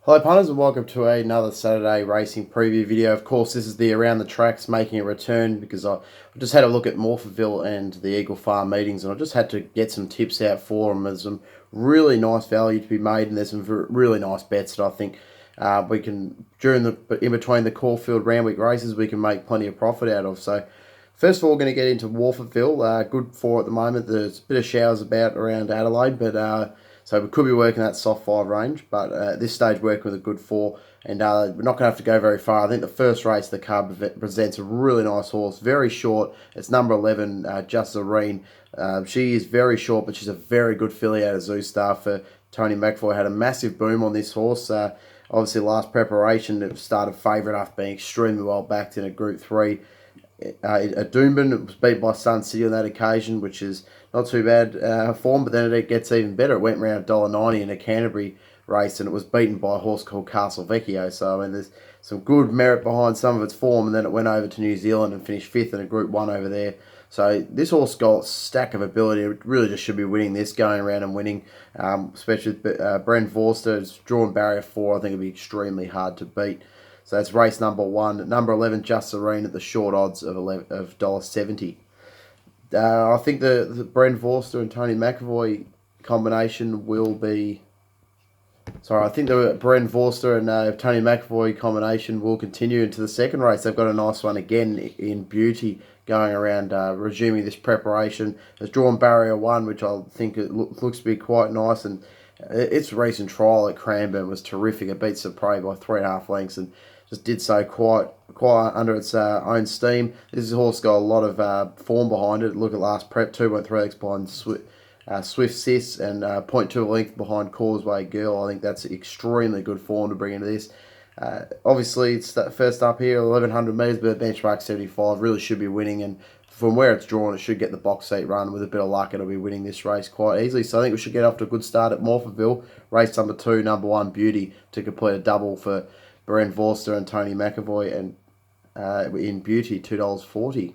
Hi punters and welcome to another Saturday racing preview video. Of course, this is the Around the Tracks making a return because I just had a look at Morphettville and the Eagle Farm meetings, and I just had to get some tips out for them. There's some really nice value to be made, and there's some really nice bets that I think we can, in between the Caulfield and Randwick races, we can make plenty of profit out of. So first of all, we're going to get into Morphettville. Good for at the moment. There's a bit of showers about around Adelaide, but so we could be working that soft 5 range, but at this stage working with a good 4, and we're not going to have to go very far. I think the first race, the card presents a really nice horse, very short. It's number 11, Just Zareen. She is very short, but she's a very good filly out of Zoo Star for Tony McAvoy. Had a massive boom on this horse. Obviously, last preparation, it started favourite after being extremely well backed in a Group 3. At Doomben, it was beat by Sun City on that occasion, which is not too bad form, but then it gets even better. It went around $1.90 in a Canterbury race, and it was beaten by a horse called Castle Vecchio. So, I mean, there's some good merit behind some of its form, and then it went over to New Zealand and finished 5th in a Group 1 over there. So this horse got a stack of ability. It really just should be winning this, going around and winning, especially with Brent Vorster. It's drawn barrier 4. I think it'd be extremely hard to beat. So that's race number 1. Number 11, Just Zareen, at the short odds of $1.70. I think the Brent Vorster and Tony McAvoy combination will be... Sorry, I think the Brent Vorster and Tony McAvoy combination will continue into the second race. They've got a nice one again in Beauty going around, resuming this preparation. It's drawn barrier 1, which I think it looks to be quite nice, and its recent trial at Cranbourne was terrific. It beat Prey by 3.5 lengths and just did so quite under its own steam. This horse got a lot of form behind it. Look at last prep, 2.3 lengths behind Swift Sis and 0.2 length behind Causeway Girl. I think that's extremely good form to bring into this. Obviously, it's first up here, 1100 metres, but benchmark 75 really should be winning, and from where it's drawn, it should get the box seat run. With a bit of luck, it'll be winning this race quite easily. So I think we should get off to a good start at Morphettville. Race number 2, number 1, Beauty, to complete a double for Brent Vorster and Tony McAvoy, and in Beauty, $2.40.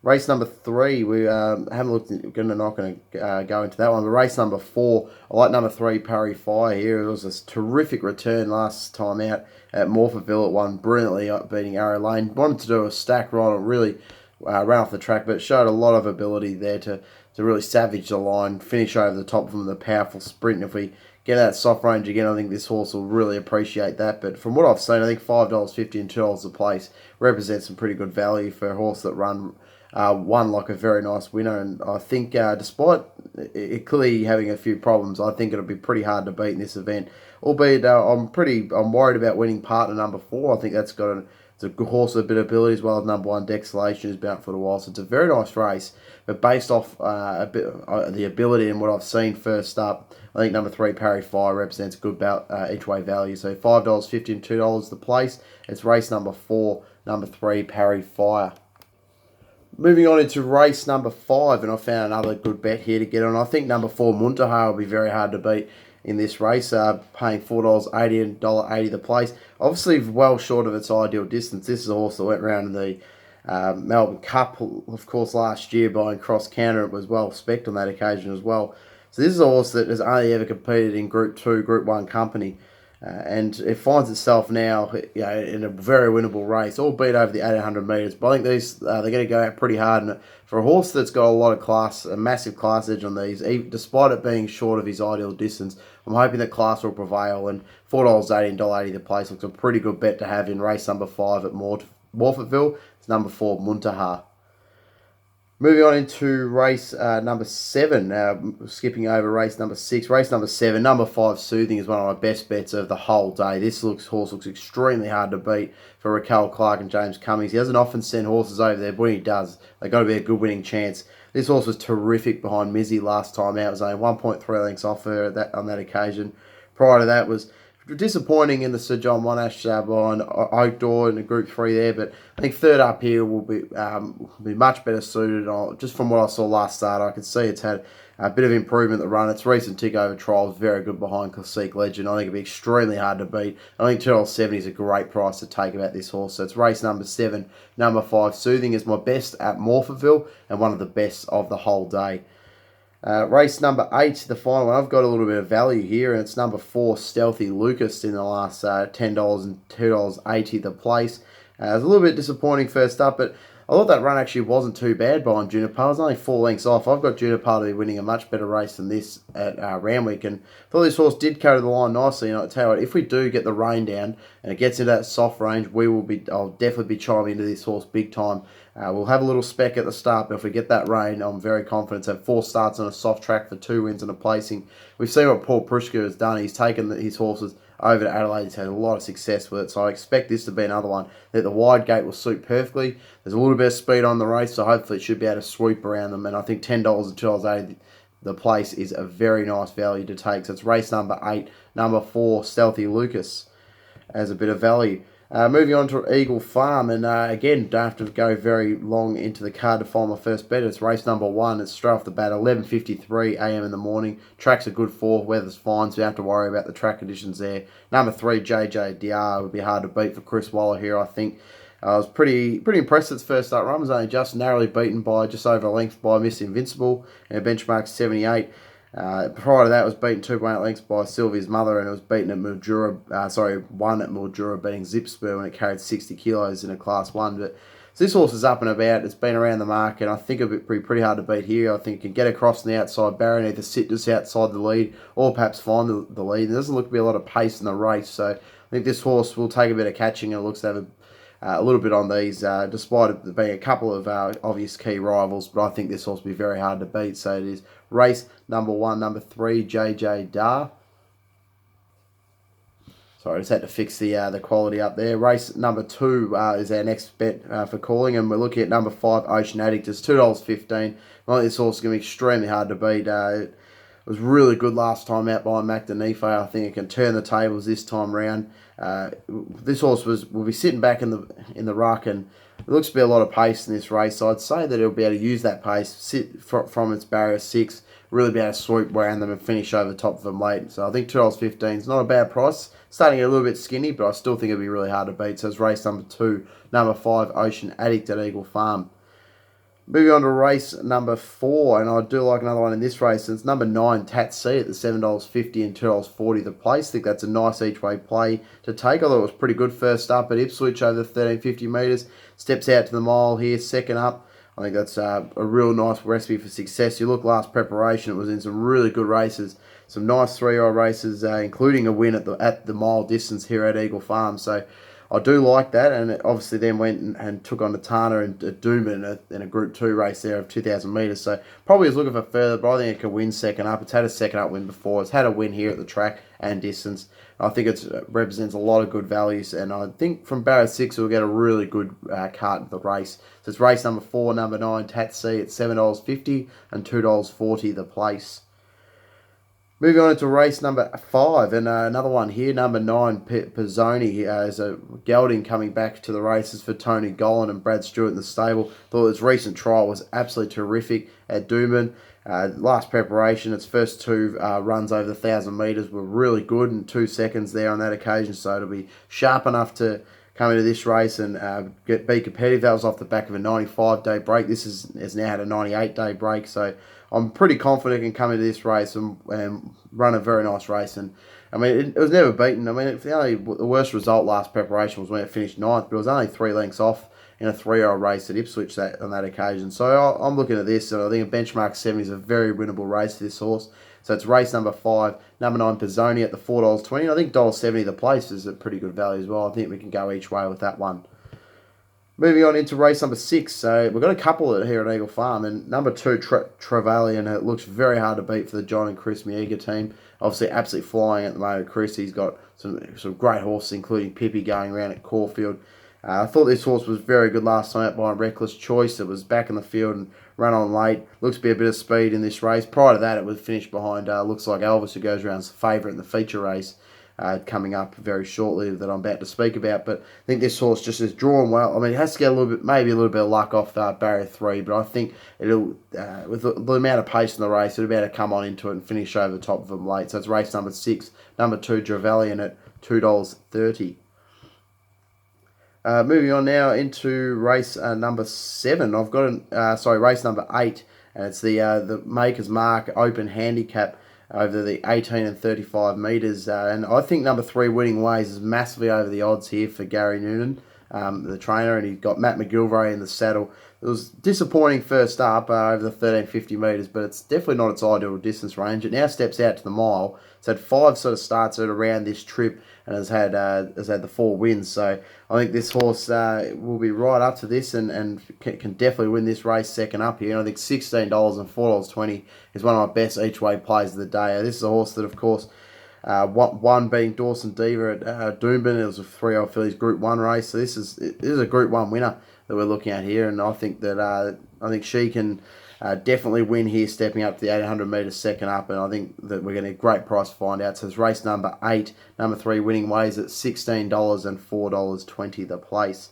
Race number 3, we haven't looked. We're not going to go into that one. But race number 4, I like number 3, Parry Fire here. It was a terrific return last time out at Morphettville. It won brilliantly, beating Arrow Lane. Wanted to do a stack ride. It really ran off the track, but showed a lot of ability there to really savage the line, finish over the top of them with a powerful sprint. And if we get that soft range again, I think this horse will really appreciate that. But from what I've seen, I think $5.50 and $2 a place represents some pretty good value for a horse that won like a very nice winner. And I think despite it clearly having a few problems, I think it'll be pretty hard to beat in this event. Albeit I'm worried about winning partner number 4. I think that's got it's a good horse with a bit of ability, as well as number 1, Dexalation, who's been out for a while. So it's a very nice race. But based off the ability and what I've seen first up, I think number 3, Parry Fire, represents a good each way value. So $5.50 and $2 the place. It's race number 4, number 3, Parry Fire. Moving on into race number 5, and I found another good bet here to get on. I think number 4, Muntaha, will be very hard to beat in this race, paying $4.80 and $1.80 the place. Obviously, well short of its ideal distance. This is a horse that went around in the Melbourne Cup, of course, last year by Cross Counter. It was well spec'd on that occasion as well. So this is a horse that has only ever competed in Group 2, Group 1 company. And it finds itself now, in a very winnable race, albeit over the 800 metres. But I think they're going to go out pretty hard. And for a horse that's got a lot of class, a massive class edge on these, despite it being short of his ideal distance, I'm hoping that class will prevail. And $4.80 and $1.80 the place looks a pretty good bet to have in race number 5 at Morphettville. It's number 4, Muntaha. Moving on into race number 7, skipping over race number 6. Race number 7, number 5, Soothing, is one of my best bets of the whole day. This horse looks extremely hard to beat for Raquel Clark and James Cummings. He doesn't often send horses over there, but when he does, they've got to be a good winning chance. This horse was terrific behind Mizzy last time out. It was only 1.3 lengths off her on that occasion. Prior to that was disappointing in the Sir John Monash behind Oak Door in the Group 3 there, but I think third up here will be much better suited. Just from what I saw last start, I can see it's had a bit of improvement at the run. Its recent tick over trial is very good behind Classique Legend. I think it'll be extremely hard to beat. I think $2.70 is a great price to take about this horse. So it's race number 7, number 5, Soothing, is my best at Morphettville and one of the best of the whole day. Race number 8, the final one. I've got a little bit of value here, and it's number 4, Stealthy Lucas, in the last $10 and $2.80 the place. It was a little bit disappointing first up, but I thought that run actually wasn't too bad behind Juniper. I was only 4 lengths off. I've got Juniper to be winning a much better race than this at Randwick, and thought this horse did carry the line nicely. And I tell you what, if we do get the rain down and it gets into that soft range, I'll definitely be chiming into this horse big time. We'll have a little spec at the start, but if we get that rain, I'm very confident. So 4 starts on a soft track for 2 wins and a placing. We've seen what Paul Prushka has done. He's taken his horses over to Adelaide. He's had a lot of success with it, so I expect this to be another one that the wide gate will suit perfectly. There's a little bit of speed on the race, so hopefully it should be able to sweep around them, and I think $10 and $2.80 the place is a very nice value to take. So it's race number 8, number 4, Stealthy Lucas, as a bit of value. Moving on to Eagle Farm, and again, don't have to go very long into the card to find my first bet. It's race number 1. It's straight off the bat, 11:53 a.m. in the morning. Track's a good 4, weather's fine, so you don't have to worry about the track conditions there. Number 3, JJDR, would be hard to beat for Chris Waller here, I think. I was pretty impressed at its first start run. Was only just narrowly beaten by just over a length by Miss Invincible, and a benchmark 78. Prior to that, it was beaten 2.8 lengths by Sylvia's Mother, and it was beaten at Mildura, won at Mildura, beating Zipspur when it carried 60 kilos in a Class 1. But so this horse is up and about. It's been around the market. I think it'll be pretty hard to beat here. I think it can get across on the outside barrier, either sit just outside the lead or perhaps find the lead. There doesn't look to be a lot of pace in the race, so I think this horse will take a bit of catching, and it looks to have a little bit on these, despite it being a couple of obvious key rivals. But I think this horse will be very hard to beat. So it is race number 1, number 3, JJ Dar. Sorry, I just had to fix the quality up there. Race number 2 is our next bet for calling, and we're looking at number 5, Ocean Addict. It's $2.15. I think this horse is going to be extremely hard to beat. It was really good last time out by Macdonife. I think it can turn the tables this time round. This horse will be sitting back in the ruck, and it looks to be a lot of pace in this race. So I'd say that it'll be able to use that pace, sit from its barrier 6, really be able to sweep around them and finish over the top of them late. So I think $2.15 is not a bad price. Starting a little bit skinny, but I still think it'll be really hard to beat. So it's race number 2, number 5, Ocean Addict at Eagle Farm. Moving on to race number 4, and I do like another one in this race. It's number 9, Tat C, at the $7.50 and $2.40 the place. I think that's a nice each-way play to take, although it was pretty good first up at Ipswich over the 1350 metres. Steps out to the mile here, second up. I think that's a real nice recipe for success. You look last preparation, it was in some really good races. Some nice 3-year-old races, including a win at the mile distance here at Eagle Farm. So I do like that, and it obviously then went and took on the Tana and Doomben in a Group 2 race there of 2,000 metres. So probably is looking for further, but I think it can win second up. It's had a second up win before. It's had a win here at the track and distance. I think it represents a lot of good values, and I think from barrier 6 we'll get a really good cart in the race. So it's race number 4, number 9, Tat C at $7.50 and $2.40 the place. Moving on to race number 5, and another one here, number 9, Pizzoni, is a gelding coming back to the races for Tony Gollan and Brad Stewart in the stable. Thought his recent trial was absolutely terrific at Doomben. Last preparation, its first 2 runs over the 1,000 metres were really good, and 2 seconds there on that occasion, so it'll be sharp enough to come into this race and be competitive. That was off the back of a 95-day break. This has now had a 98-day break, so I'm pretty confident it can come into this race and run a very nice race. And I mean, it was never beaten. I mean, the worst result last preparation was when it finished 9th, but it was only 3 lengths off in a 3-year-old race at Ipswich on that occasion. So I'm looking at this, and I think a benchmark 70 is a very winnable race for this horse. So it's race number 5, number 9, Pizzoni at the $4.20. I think $1.70 the place is a pretty good value as well. I think we can go each way with that one. Moving on into race number 6. So we've got a couple here at Eagle Farm, and number 2, Trevelyan. It looks very hard to beat for the John and Chris Miega team. Obviously absolutely flying at the moment. Chris, he's got some great horses, including Pippi going around at Caulfield. I thought this horse was very good last time out by Reckless Choice. It was back in the field and run on late. Looks to be a bit of speed in this race. Prior to that, it was finished behind looks like Elvis, who goes around as a favourite in the feature race. Coming up very shortly that I'm about to speak about, but I think this horse just is drawn well. I mean, it has to get maybe a little bit of luck off barrier 3, but I think it'll, with the amount of pace in the race, it'll be able to come on into it and finish over the top of them late. So it's race number 6, number 2, Trevelyan at $2.30. Moving on now into race number 7. I've got race number 8. and it's the Maker's Mark Open Handicap over the 18 and 35 metres. And I think number 3, Winning Ways, is massively over the odds here for Gary Noonan, the trainer, and he got Matt McGilvray in the saddle. It was disappointing first up over the 1350 metres, but it's definitely not its ideal distance range. It now steps out to the mile. It's had 5 sort of starts at around this trip and has had the 4 wins. So I think this horse will be right up to this and can definitely win this race second up here. And I think $16 and $4.20 is one of my best each way plays of the day. This is a horse that, of course, one being Dawson Diva at Doomben. It was a 3-year-old fillies Group 1 race. So this is a Group 1 winner that we're looking at here, and I think that she can definitely win here, stepping up to the 800 metres second up, and I think that we're getting a great price to find out. So it's race number 8, number 3, Winning Ways at $16 and $4.20 the place.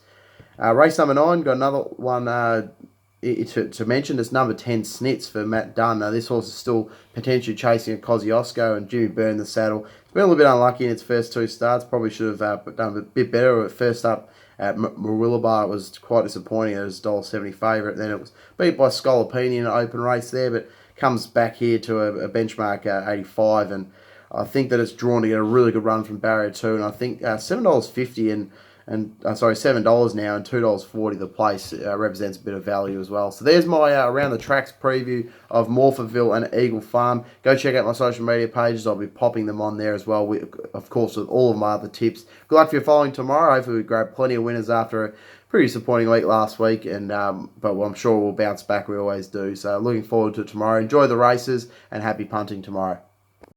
Race number 9, got another one to mention. It's number 10, Snits for Matt Dunn. Now this horse is still potentially chasing a Kosciuszko and Jimmy Byrne in the saddle. It's been a little bit unlucky in its first 2 starts. Probably should have done a bit better at first up. At Marillaba, it was quite disappointing. It was $1.70 favourite. Then it was beat by Scolopini in an open race there, but comes back here to a benchmark 85. And I think that it's drawn to get a really good run from barrier 2. And I think $7.50 $7 now and $2.40 the place represents a bit of value as well. So there's my around the tracks preview of Morphettville and Eagle Farm. Go check out my social media pages. I'll be popping them on there as well, of course, with all of my other tips. Good luck for your following tomorrow. Hopefully we grab plenty of winners after a pretty disappointing week last week, and but I'm sure we'll bounce back. We always do. So looking forward to tomorrow. Enjoy the races and happy punting tomorrow.